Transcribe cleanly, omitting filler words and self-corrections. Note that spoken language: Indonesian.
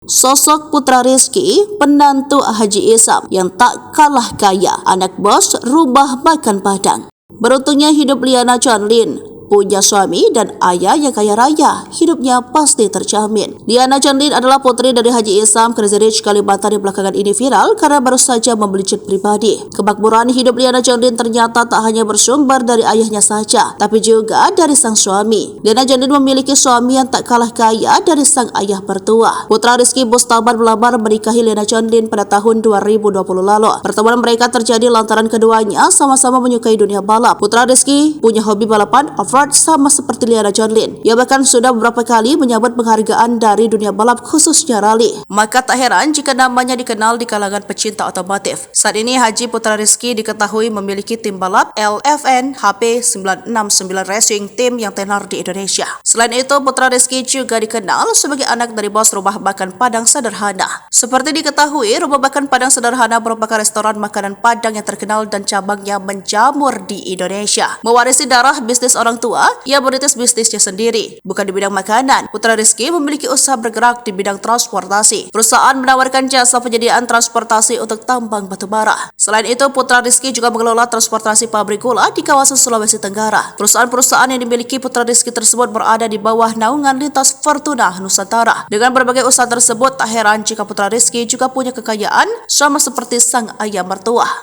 Sosok Putra Rizky, penantu Haji Isam yang tak kalah kaya, anak bos rubah makan Padang. Beruntungnya hidup Liana Chanlin, punya suami dan ayah yang kaya raya, hidupnya pasti terjamin. Liana Chanlin adalah putri dari Haji Isam, Crazy Rich Kalimantan yang belakangan ini viral karena baru saja membeli jet pribadi. Kemakmuran hidup Liana Chanlin ternyata tak hanya bersumber dari ayahnya saja, tapi juga dari sang suami. Liana Chanlin memiliki suami yang tak kalah kaya dari sang ayah mertua. Putra Rizky Bustaman melamar menikahi Liana Chanlin pada tahun 2020 lalu. Pertemuan mereka terjadi lantaran keduanya sama-sama menyukai dunia balap. Putra Rizky punya hobi balapan off-road sama seperti Liana Chanlin. Ia bahkan sudah beberapa kali menyambut penghargaan dari dunia balap khususnya rally. Maka tak heran jika namanya dikenal di kalangan pecinta otomotif. Saat ini Haji Putra Rizky diketahui memiliki tim balap LFN HP 969 Racing Team yang tenar di Indonesia. Selain itu, Putra Rizky juga dikenal sebagai anak dari bos rumah makan Padang sederhana. Seperti diketahui, rumah makan Padang sederhana merupakan restoran makanan Padang yang terkenal dan cabangnya menjamur di Indonesia. Mewarisi darah bisnis orang tua, ia merintis bisnisnya sendiri. Bukan di bidang makanan, Putra Rizky memiliki usaha bergerak di bidang transportasi. Perusahaan menawarkan jasa penyediaan transportasi untuk tambang batubara. Selain itu, Putra Rizky juga mengelola transportasi pabrik gula di kawasan Sulawesi Tenggara. Perusahaan-perusahaan yang dimiliki Putra Rizky tersebut berada di bawah naungan Lintas Fortuna Nusantara. Dengan berbagai usaha tersebut, tak heran jika Putra Rizky juga punya kekayaan sama seperti sang ayah mertua.